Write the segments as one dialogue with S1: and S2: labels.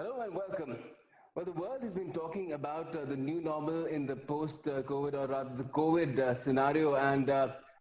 S1: Hello and welcome. Well, the world has been talking about the new normal in the post-COVID or rather the COVID scenario, and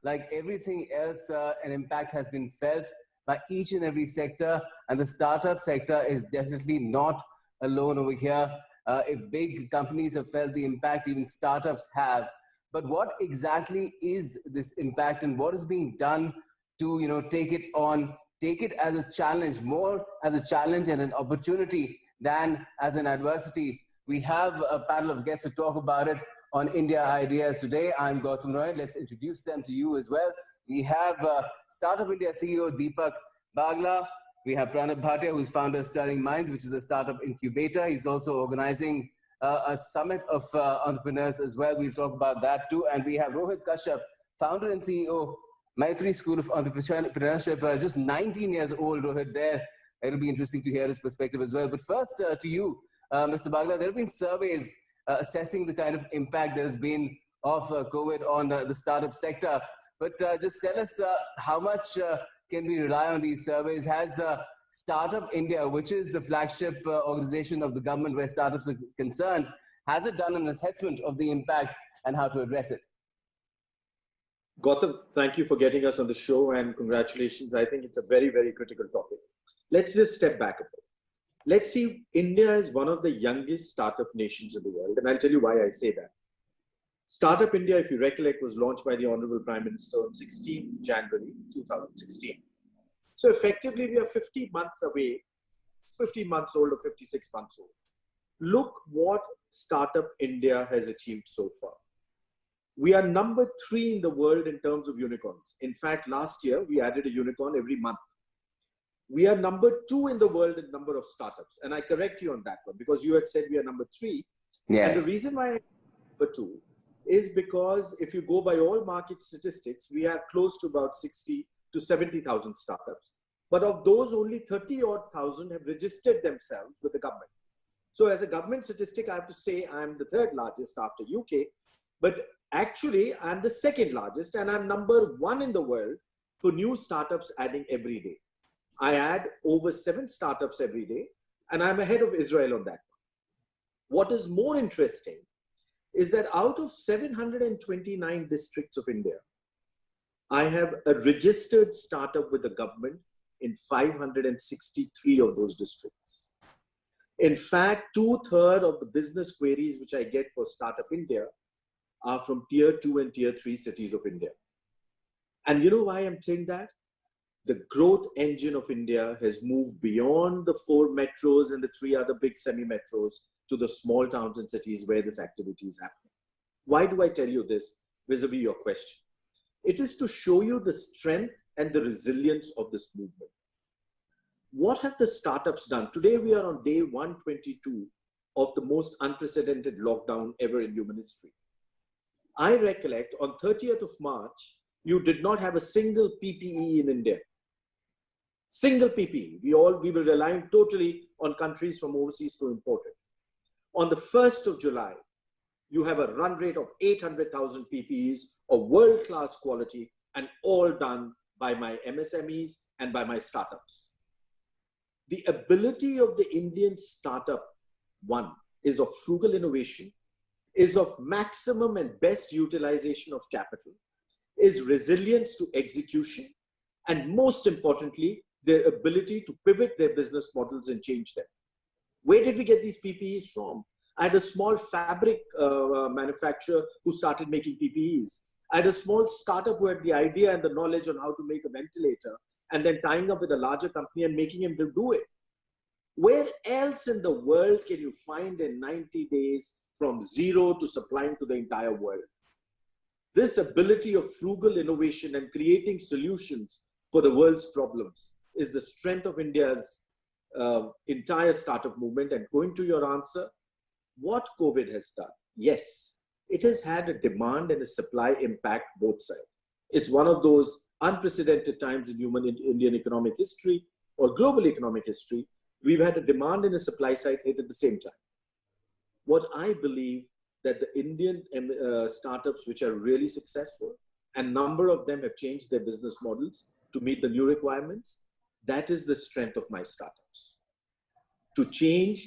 S1: like everything else, an impact has been felt by each and every sector, and the startup sector is definitely not alone over here. If big companies have felt the impact, even startups have. But what exactly is this impact, and what is being done to take it on, take it as a challenge, more as a challenge and an opportunity than as an adversity? We have a panel of guests to talk about it on India Ideas today. I'm Gautam Roy. Let's introduce them to you as well. We have Startup India CEO Deepak Bagla. We have Pranab Bhatia, who's founder of Stirring Minds, which is a startup incubator. He's also organizing a summit of entrepreneurs as well. We'll talk about that too. And we have Rohit Kashyap, founder and CEO, Maitri School of Entrepreneurship, just 19 years old, Rohit, there. It'll be interesting to hear his perspective as well. But first, to you, Mr. Bagla, there have been surveys assessing the kind of impact there has been of COVID on the startup sector. But just tell us how much can we rely on these surveys? Has Startup India, which is the flagship organization of the government where startups are concerned, has it done an assessment of the impact and how to address it?
S2: Gautam, thank you for getting us on the show and congratulations. I think it's a very, very critical topic. Let's just step back a bit. Let's see, India is one of the youngest startup nations in the world, and I'll tell you why I say that. Startup India, if you recollect, was launched by the Honorable Prime Minister on 16th January 2016. So effectively, we are 50 months away, 50 months old or 56 months old. Look what Startup India has achieved so far. We are number 3 in the world in terms of unicorns. In fact, last year, we added a unicorn every month. We are number 2 in the world in number of startups. And I correct you on that one because you had said we are number 3.
S1: Yes.
S2: And the reason why I'm number 2 is because if you go by all market statistics, we are close to about 60 to 70,000 startups. But of those, only 30-odd thousand have registered themselves with the government. So as a government statistic, I have to say I'm the 3rd largest after UK. But actually, I'm the 2nd largest and I'm number 1 in the world for new startups adding every day. I add over 7 startups every day and I'm ahead of Israel on that one. What is more interesting is that out of 729 districts of India, I have a registered startup with the government in 563 of those districts. In fact, 2/3 of the business queries which I get for Startup India are from tier 2 and tier 3 cities of India. And you know why I'm saying that? The growth engine of India has moved beyond the 4 metros and the 3 other big semi-metros to the small towns and cities where this activity is happening. Why do I tell you this vis-a-vis your question? It is to show you the strength and the resilience of this movement. What have the startups done? Today we are on day 122 of the most unprecedented lockdown ever in human history. I recollect on 30th of March, you did not have a single PPE in India. Single PPE. We were relying totally on countries from overseas to import it. On the 1st of July, you have a run rate of 800,000 PPEs of world-class quality and all done by my MSMEs and by my startups. The ability of the Indian startup, one, is of frugal innovation, is of maximum and best utilization of capital, is resilience to execution, and most importantly, their ability to pivot their business models and change them. Where did we get these PPEs from? I had a small fabric manufacturer who started making PPEs. I had a small startup who had the idea and the knowledge on how to make a ventilator and then tying up with a larger company and making him to do it. Where else in the world can you find in 90 days from zero to supplying to the entire world? This ability of frugal innovation and creating solutions for the world's problems is the strength of India's entire startup movement. And going to your answer, what COVID has done? Yes, it has had a demand and a supply impact both sides. It's one of those unprecedented times in Indian economic history or global economic history. We've had a demand and a supply side hit at the same time. What I believe that the Indian startups which are really successful, and a number of them have changed their business models to meet the new requirements, that is the strength of my startups. to change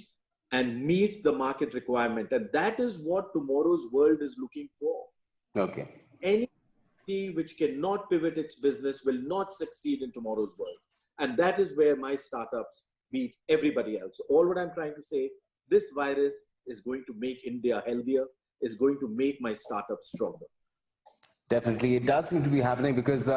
S2: and meet the market requirement. And that is what tomorrow's world is looking for.
S1: Okay.
S2: Any which cannot pivot its business will not succeed in tomorrow's world. And that is where my startups beat everybody else. All what I'm trying to say, this virus is going to make India healthier, is going to make my startups stronger.
S1: Definitely. It does seem to be happening because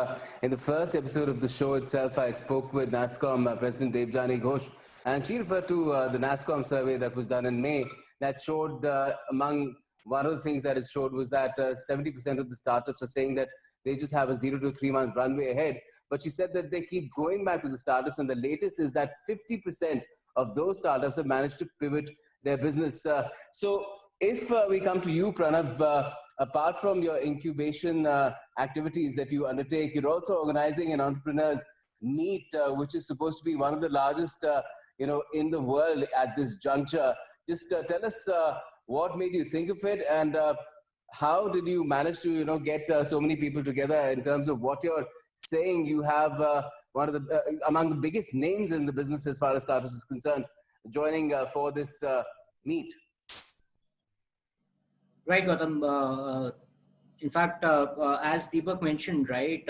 S1: in the first episode of the show itself, I spoke with NASSCOM President Debjani Ghosh, and she referred to the NASSCOM survey that was done in May that showed among one of the things that it showed was that 70% of the startups are saying that they just have a 0 to 3 month runway ahead. But she said that they keep going back to the startups, and the latest is that 50% of those startups have managed to pivot their business. So if we come to you, Pranav, apart from your incubation activities that you undertake, you're also organizing an entrepreneurs meet, which is supposed to be one of the largest, in the world at this juncture. Just tell us what made you think of it, and how did you manage to, get so many people together in terms of what you're saying? You have one of the among the biggest names in the business as far as startups is concerned, joining for this meet.
S3: Right, Gautam. In fact, as Deepak mentioned, right,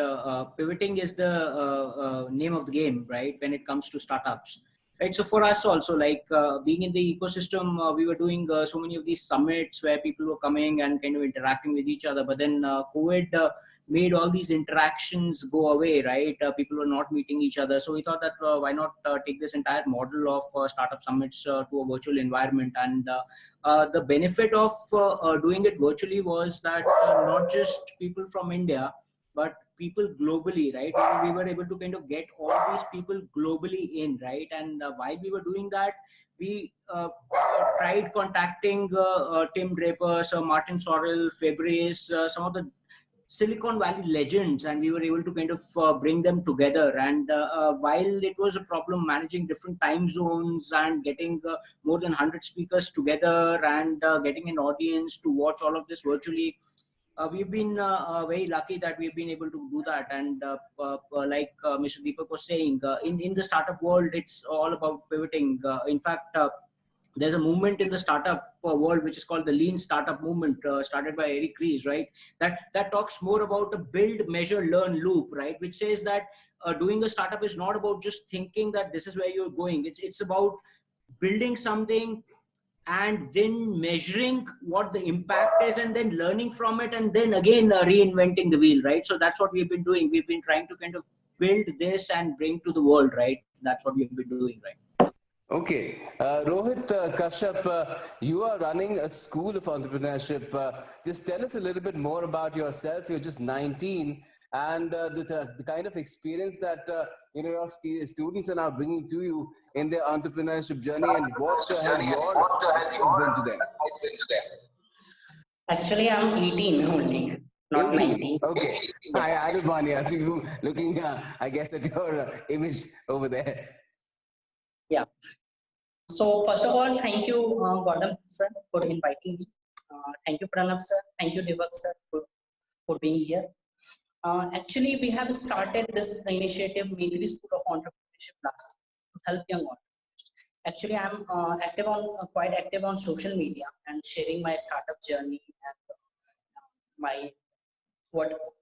S3: pivoting is the name of the game, right, when it comes to startups. Right, so for us also, like being in the ecosystem, we were doing so many of these summits where people were coming and kind of interacting with each other. But then COVID made all these interactions go away, right? People were not meeting each other. So we thought that why not take this entire model of startup summits to a virtual environment. And the benefit of doing it virtually was that not just people from India, but people globally, right? We were able to kind of get all these people globally in, right? And while we were doing that, we tried contacting Tim Draper, Sir Martin Sorrell, Fabrice, some of the Silicon Valley legends, and we were able to kind of bring them together. And while it was a problem managing different time zones and getting more than 100 speakers together and getting an audience to watch all of this virtually, we've been very lucky that we've been able to do that. And like Mr. Deepak was saying, in the startup world, it's all about pivoting. In fact, there's a movement in the startup world which is called the Lean Startup Movement, started by Eric Ries, right? That talks more about a build, measure, learn loop, right? Which says that doing a startup is not about just thinking that this is where you're going. It's about building something and then measuring what the impact is and then learning from it and then again reinventing the wheel, right? So that's what we've been doing. We've been trying to kind of build this and bring to the world, right? That's what we've been doing, right?
S1: Okay. Rohit Kashyap, you are running a school of entrepreneurship. Just tell us a little bit more about yourself. You're just 19, and the kind of experience that your students are now bringing to you in their entrepreneurship journey, and what has your advice been to them?
S4: Actually, I'm 18 only, not
S1: 18.
S4: 19.
S1: Okay. I added 1 year to you, looking, I guess, at your image over there.
S4: Yeah. So first of all, thank you, Gautam sir, for inviting me. Thank you, Pranav sir. Thank you, Deepak sir, for being here. Actually, we have started this initiative, Maitri School of Entrepreneurship, last year to help young entrepreneurs. Actually, I'm quite active on social media and sharing my startup journey and my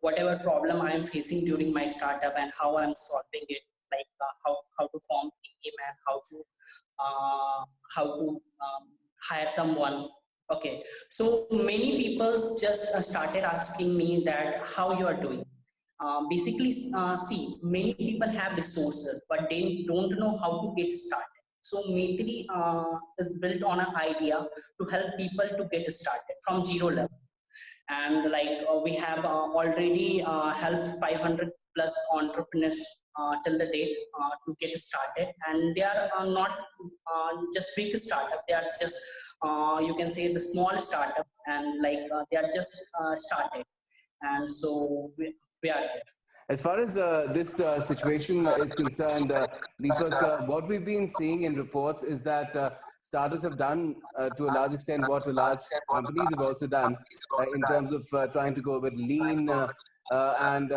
S4: whatever problem I am facing during my startup and how I'm solving it, like how to form team and how to hire someone. Okay, so many people just started asking me that how you are doing. Basically, see, many people have resources, but they don't know how to get started. So Maitri is built on an idea to help people to get started from zero level. And like we have already helped 500 plus entrepreneurs till the date to get started, and they are not just big startup, they are just you can say the small startup, and like they are just started, and so we are here.
S1: As far as this situation is concerned, Deepak, what we've been seeing in reports is that startups have done to a large extent what large companies have also done in terms of trying to go with lean and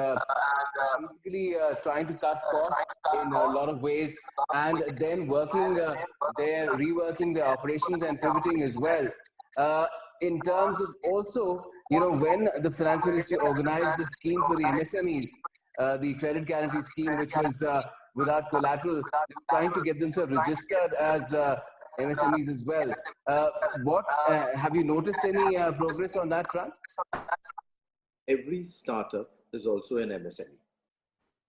S1: basically trying to cut costs in a lot of ways, and then reworking their operations and pivoting as well. In terms of also, when the Finance Ministry organized the scheme for the MSMEs, the credit guarantee scheme, which was without collateral, they were trying to get themselves registered as MSMEs as well. Have you noticed any progress on that front?
S2: Every startup is also an MSME.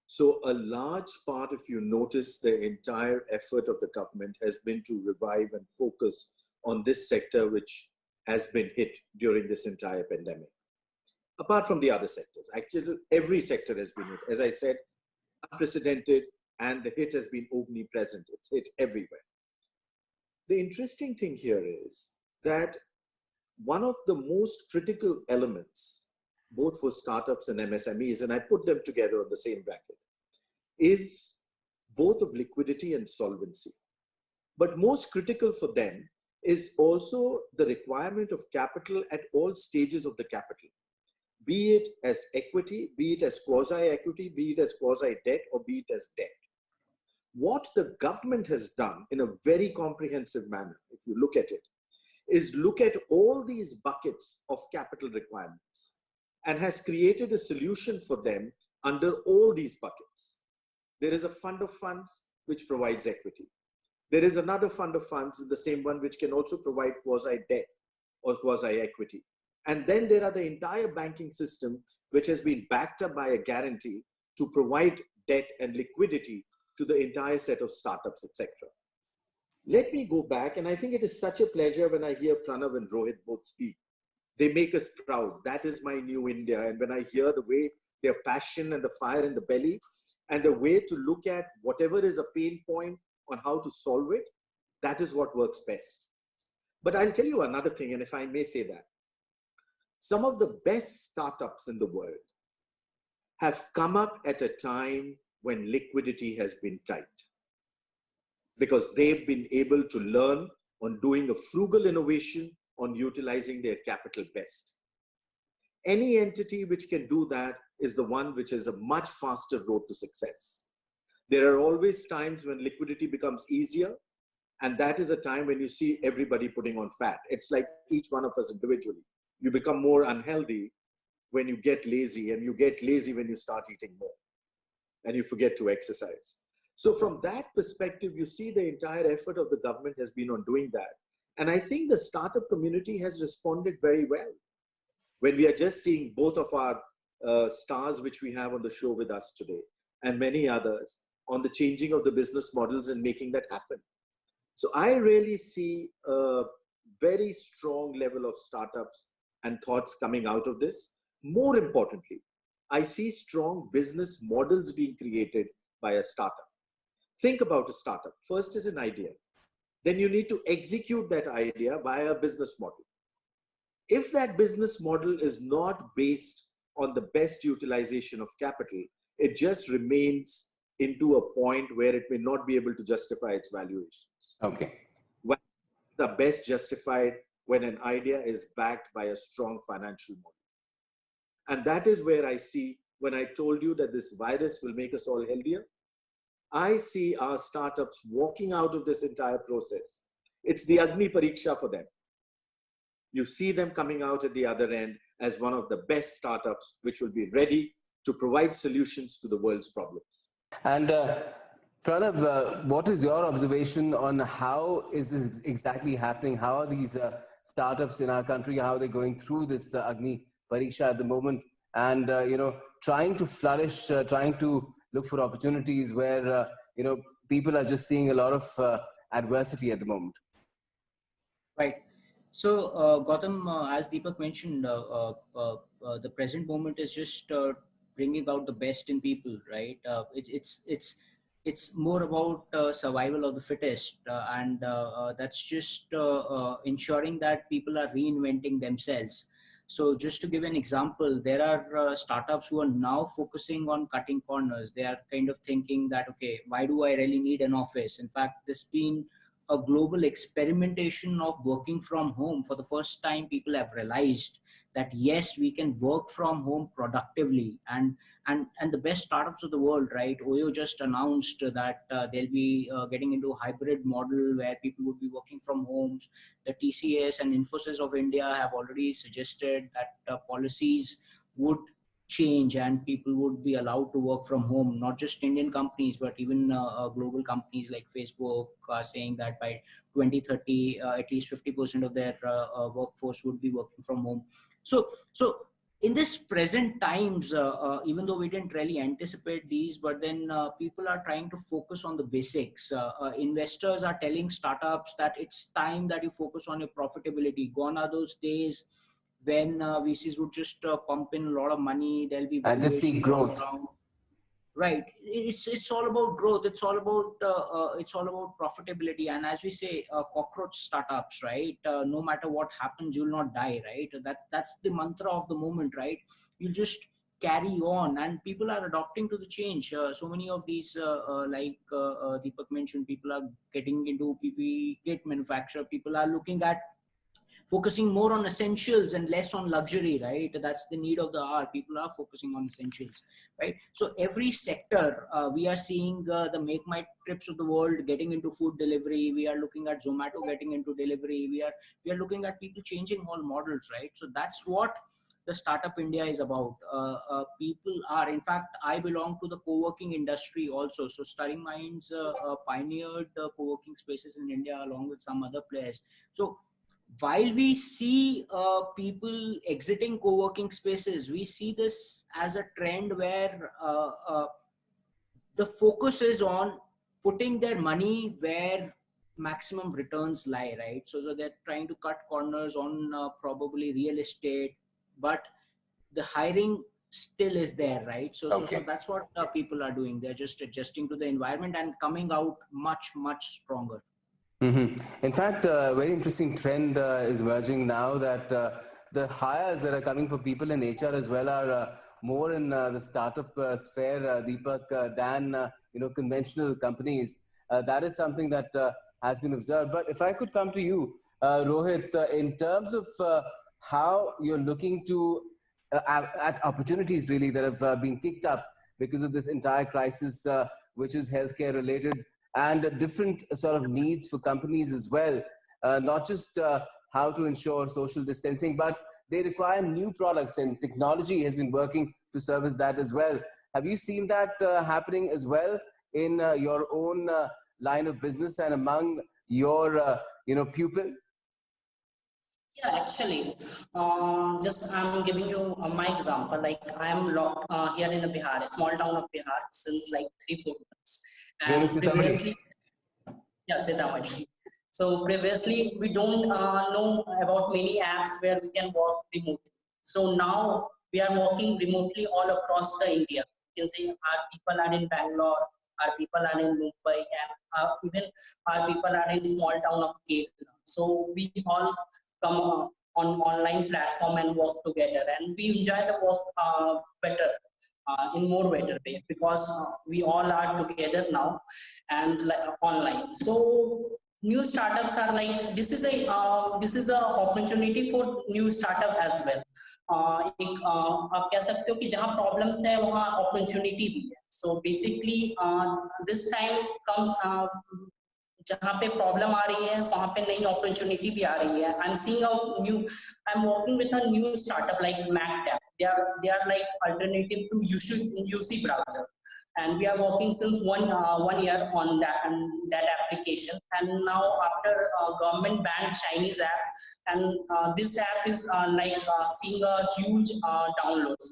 S2: So a large part, if you notice, the entire effort of the government has been to revive and focus on this sector, which has been hit during this entire pandemic. Apart from the other sectors, actually every sector has been hit. As I said, unprecedented, and the hit has been omnipresent. It's hit everywhere. The interesting thing here is that one of the most critical elements, both for startups and MSMEs, and I put them together on the same bracket, is both of liquidity and solvency. But most critical for them is also the requirement of capital at all stages of the capital, be it as equity, be it as quasi-equity, be it as quasi-debt, or be it as debt. What the government has done in a very comprehensive manner, if you look at it, is look at all these buckets of capital requirements and has created a solution for them under all these buckets. There is a fund of funds which provides equity. There is another fund of funds, the same one, which can also provide quasi-debt or quasi-equity. And then there are the entire banking system, which has been backed up by a guarantee to provide debt and liquidity to the entire set of startups, etc. Let me go back, and I think it is such a pleasure when I hear Pranav and Rohit both speak. They make us proud. That is my new India. And when I hear the way their passion and the fire in the belly, and the way to look at whatever is a pain point on how to solve it, that is what works best. But I'll tell you another thing, and if I may say that, some of the best startups in the world have come up at a time when liquidity has been tight, because they've been able to learn on doing a frugal innovation, on utilizing their capital best. Any entity which can do that is the one which has a much faster road to success. There are always times when liquidity becomes easier, and that is a time when you see everybody putting on fat. It's like each one of us individually. You become more unhealthy when you get lazy, and you get lazy when you start eating more, and you forget to exercise. So from that perspective, you see the entire effort of the government has been on doing that. And I think the startup community has responded very well. When we are just seeing both of our stars, which we have on the show with us today, and many others, on the changing of the business models and making that happen. So I really see a very strong level of startups and thoughts coming out of this. More importantly, I see strong business models being created by a startup. Think about a startup. First is an idea. Then you need to execute that idea via a business model. If that business model is not based on the best utilization of capital, it just remains into a point where it may not be able to justify its valuations.
S1: Okay.
S2: When the best justified when an idea is backed by a strong financial model. And that is where I see, when I told you that this virus will make us all healthier, I see our startups walking out of this entire process. It's the Agni Pariksha for them. You see them coming out at the other end as one of the best startups, which will be ready to provide solutions to the world's problems.
S1: And Pranav, what is your observation on how is this exactly happening? How are these startups in our country, how are they going through this Agni Pariksha at the moment? And, trying to flourish, trying to look for opportunities where, people are just seeing a lot of adversity at the moment.
S3: Right. So, Gautam, as Deepak mentioned, the present moment is just bringing out the best in people, right? It's more about survival of the fittest, and that's just ensuring that people are reinventing themselves. So just to give an example, there are startups who are now focusing on cutting corners. They are kind of thinking that, okay, why do I really need an office? In fact, there's been a global experimentation of working from home. For the first time, people have realized that yes, we can work from home productively. And the best startups of the world, right? Oyo just announced that they'll be getting into a hybrid model where people would be working from homes. The TCS and Infosys of India have already suggested that policies would change and people would be allowed to work from home. Not just Indian companies, but even global companies like Facebook are saying that by 2030, at least 50% of their workforce would be working from home. So in this present times, even though we didn't really anticipate these, but then people are trying to focus on the basics. Investors are telling startups that it's time that you focus on your profitability. Gone are those days when VCs would just pump in a lot of money. There'll be
S1: And just see
S3: valuations all
S1: growth.
S3: around. Right. It's all about growth. It's all about profitability. And as we say, cockroach startups, right? No matter what happens, you'll not die, right? That's the mantra of the moment, right? You just carry on, and people are adopting to the change. So many of these, Deepak mentioned, people are getting into PPE kit manufacture. People are looking at focusing more on essentials and less on luxury, right? That's the need of the hour. People are focusing on essentials, right? So every sector, we are seeing the Make My Trips of the world getting into food delivery. We are looking at Zomato getting into delivery. We are looking at people changing all models, right? So that's what the Startup India is about. People are, in fact, I belong to the co-working industry also. So Stirring Minds pioneered the co-working spaces in India along with some other players. So while we see people exiting co-working spaces, we see this as a trend where the focus is on putting their money where maximum returns lie, right? So they're trying to cut corners on probably real estate, but the hiring still is there, right? So that's what people are doing. They're just adjusting to the environment and coming out much, much stronger.
S1: In fact, a very interesting trend is emerging now that the hires that are coming for people in HR as well are more in the startup sphere, Deepak, than conventional companies. That is something that has been observed. But if I could come to you, Rohit, in terms of how you're looking to at opportunities really that have been kicked up because of this entire crisis, which is healthcare related, and different sort of needs for companies as well, not just how to ensure social distancing, but they require new products, and technology has been working to service that as well. Have you seen that happening as well in your own line of business and among your pupil?
S4: Yeah, actually, just I'm giving you my example. Like I am locked here in Bihar, a small town of Bihar, since like 3-4 months,
S1: You're in
S4: and
S1: Sitamarhi.
S4: previously, yeah, Sitamarhi. So previously, we don't know about many apps where we can work remotely. So now we are working remotely all across the India. You can say our people are in Bangalore, our people are in Mumbai, and even our people are in small town of Kerala. So we all come on online platform and work together, and we enjoy the work better. In more better way, because we all are together now and like online. So new startups are like, this is a opportunity for new startup as well. एक आप कह सकते हो कि जहाँ problems है वहाँ opportunity भी है. So basically this time comes जहाँ पे प्रॉब्लम आ रही है वहाँ पे नई अपॉर्चुनिटी भी आ रही है. I am working with a new startup like MacTap. They are like alternative to UC browser, and we are working since one year on that application. And now after government banned Chinese app, and this app is seeing a huge downloads.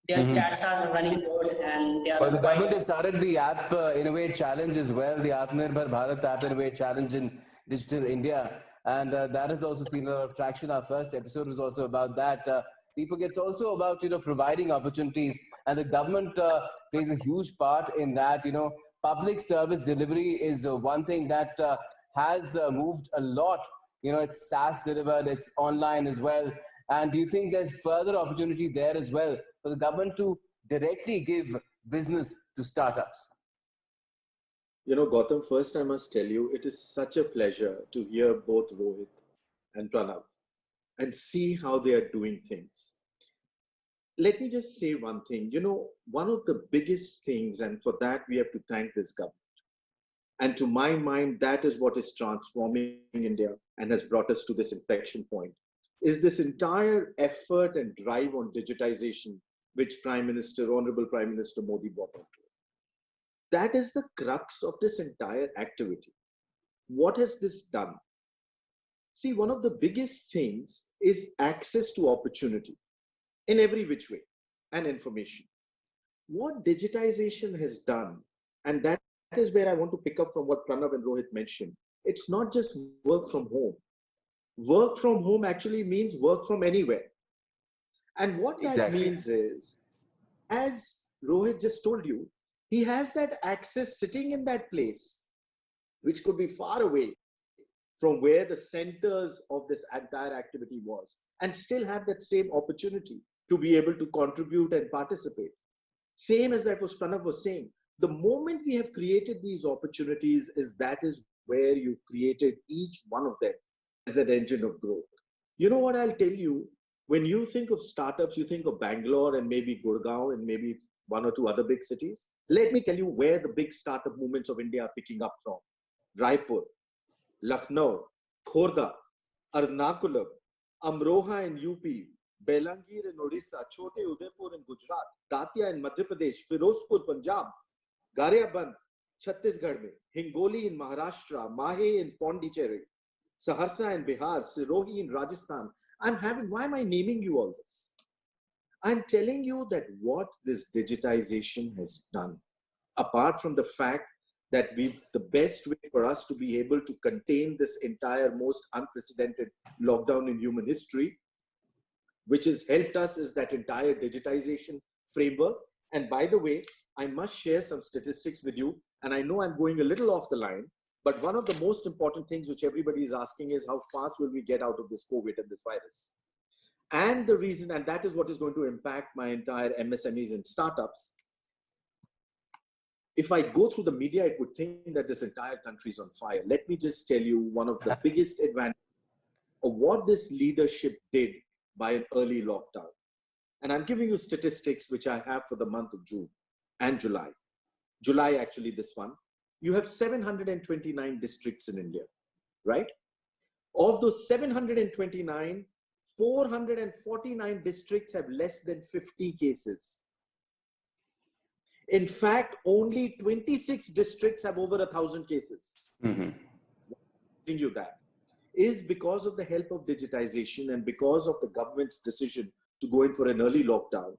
S4: Their stats are running good, and they are
S1: Well, the government has started the App Innovate Challenge as well, the Atmanirbhar Bharat App Innovate Challenge in Digital India. And that has also seen a lot of traction. Our first episode was also about that. Deepak, it's also about, providing opportunities. And the government plays a huge part in that. Public service delivery is one thing that has moved a lot. It's SaaS delivered, it's online as well. And do you think there's further opportunity there as well for the government to directly give business to startups?
S2: Gautam, first I must tell you, it is such a pleasure to hear both Rohit and Pranav. and see how they are doing things. Let me just say one thing. You know, one of the biggest things, and for that we have to thank this government. And to my mind, that is what is transforming India and has brought us to this inflection point, is this entire effort and drive on digitization, which Honorable Prime Minister Modi brought onto it. That is the crux of this entire activity. What has this done? See, one of the biggest things is access to opportunity in every which way and information. What digitization has done, and that is where I want to pick up from what Pranav and Rohit mentioned, it's not just work from home. Work from home actually means work from anywhere. And what that means is, as Rohit just told you, he has that access sitting in that place, which could be far away from where the centers of this entire activity was, and still have that same opportunity to be able to contribute and participate. Same as that was Pranav was saying, the moment we have created these opportunities that is where you created each one of them as that engine of growth. You know what I'll tell you, when you think of startups, you think of Bangalore and maybe Gurgaon and maybe one or two other big cities. Let me tell you where the big startup movements of India are picking up from. Raipur, Lucknow, Khordha, Ernakulam, Amroha in UP, Belangir in Odisha, Chote Udaipur in Gujarat, Datia in Madhya Pradesh, Firozpur, Punjab, Gariaband, Chhattisgarh, Hingoli in Maharashtra, Mahe in Pondicherry, Saharsa in Bihar, Sirohi in Rajasthan. Why am I naming you all this? I'm telling you that what this digitization has done, apart from the fact that the best way for us to be able to contain this entire most unprecedented lockdown in human history, which has helped us, is that entire digitization framework. And by the way, I must share some statistics with you. And I know I'm going a little off the line, but one of the most important things which everybody is asking is how fast will we get out of this COVID and this virus? And the reason, and that is what is going to impact my entire MSMEs and startups. If I go through the media, it would think that this entire country is on fire. Let me just tell you one of the biggest advantages of what this leadership did by an early lockdown. And I'm giving you statistics which I have for the month of June and July. July, actually, this one. You have 729 districts in India, right? Of those 729, 449 districts have less than 50 cases. In fact, only 26 districts have over 1,000 cases. Telling you that is because of the help of digitization and because of the government's decision to go in for an early lockdown.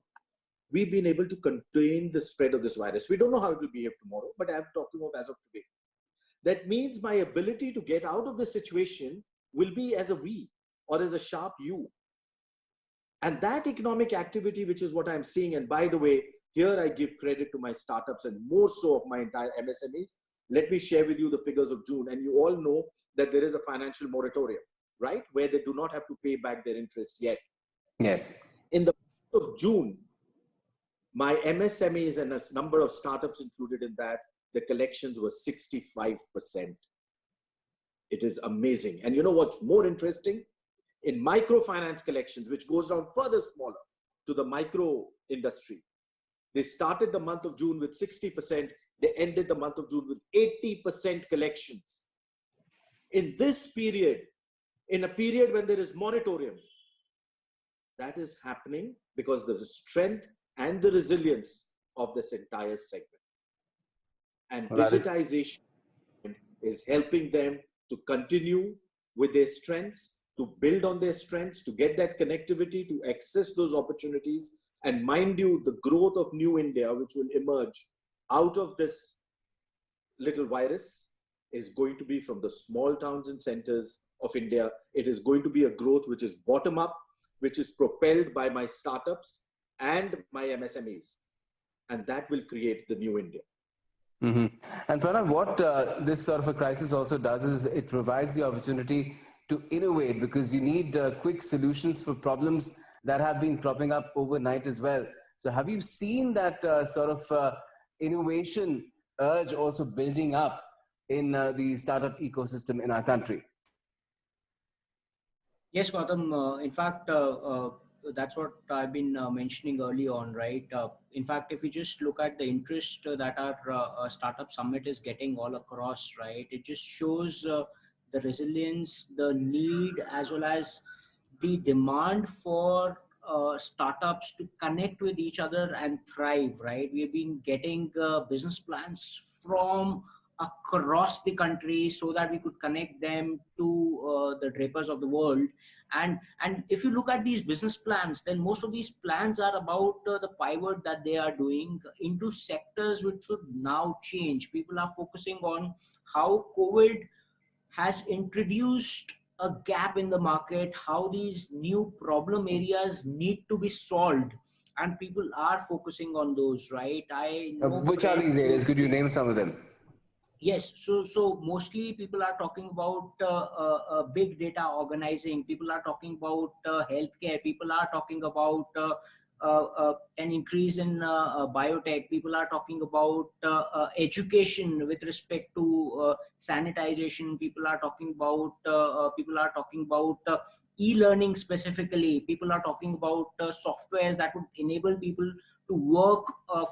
S2: We've been able to contain the spread of this virus. We don't know how it will behave tomorrow, but I'm talking about as of today. That means my ability to get out of the situation will be as a V or as a sharp U. And that economic activity, which is what I'm seeing, and by the way, here I give credit to my startups and more so of my entire MSMEs. Let me share with you the figures of June. And you all know that there is a financial moratorium, right? Where they do not have to pay back their interest yet.
S1: Yes.
S2: In the month of June, my MSMEs and a number of startups included in that, the collections were 65%. It is amazing. And you know what's more interesting? In microfinance collections, which goes down further smaller to the micro industry, they started the month of June with 60%. They ended the month of June with 80% collections. In this period, in a period when there is moratorium, that is happening because of the strength and the resilience of this entire segment. And digitization is helping them to continue with their strengths, to build on their strengths, to get that connectivity, to access those opportunities. And mind you, the growth of New India, which will emerge out of this little virus, is going to be from the small towns and centers of India. It is going to be a growth which is bottom up, which is propelled by my startups and my MSMEs. And that will create the new India.
S1: And Pranav, what this sort of a crisis also does is it provides the opportunity to innovate, because you need quick solutions for problems that have been cropping up overnight as well. So have you seen that sort of innovation urge also building up in the startup ecosystem in our country?
S3: Yes, Gautam. In fact, that's what I've been mentioning early on, right? In fact, if you just look at the interest that our startup summit is getting all across, right, it just shows the resilience, the need, as well as the demand for startups to connect with each other and thrive, right? We've been getting business plans from across the country so that we could connect them to the drapers of the world. And if you look at these business plans, then most of these plans are about the pivot that they are doing into sectors which should now change. People are focusing on how COVID has introduced a gap in the market, how these new problem areas need to be solved, and people are focusing on those, right? I know
S1: Which are
S3: friends
S1: these
S3: who,
S1: areas? Could you name some of them?
S3: yes, so mostly people are talking about big data organizing. People are talking about healthcare. People are talking about an increase in biotech. People are talking about education with respect to sanitization. People are talking about e-learning specifically. People are talking about softwares that would enable people to work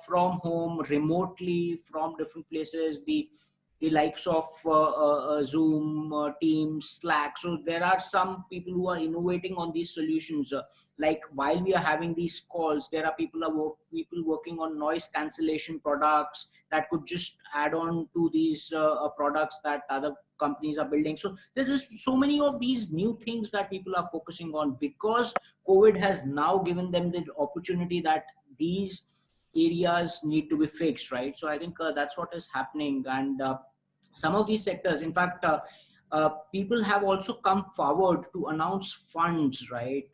S3: from home remotely from different places. The likes of Zoom, Teams, Slack. So there are some people who are innovating on these solutions. Like while we are having these calls, there are people working on noise cancellation products that could just add on to these products that other companies are building. So there is so many of these new things that people are focusing on because COVID has now given them the opportunity that these areas need to be fixed, right? So I think that's what is happening. And some of these sectors, in fact, people have also come forward to announce funds, right?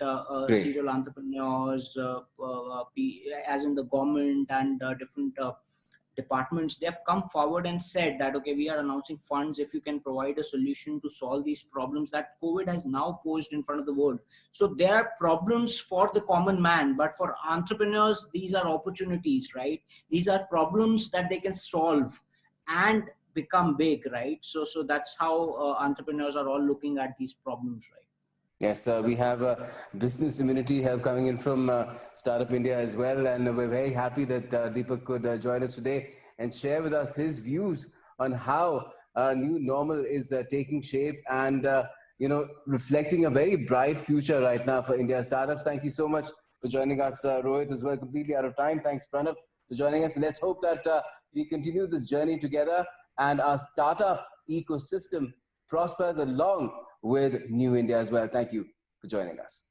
S1: Great.
S3: Serial entrepreneurs, as in the government and different departments, they have come forward and said that, okay, we are announcing funds if you can provide a solution to solve these problems that COVID has now posed in front of the world. So there are problems for the common man, but for entrepreneurs, these are opportunities, right? These are problems that they can solve and become big, right? So that's how entrepreneurs are all looking at these problems, right?
S1: Yes, we have business immunity help coming in from Startup India as well. And we're very happy that Deepak could join us today and share with us his views on how new normal is taking shape and, reflecting a very bright future right now for India startups. Thank you so much for joining us, Rohit, as well. Completely out of time. Thanks, Pranav, for joining us. Let's hope that we continue this journey together and our startup ecosystem prospers along with New India as well. Thank you for joining us.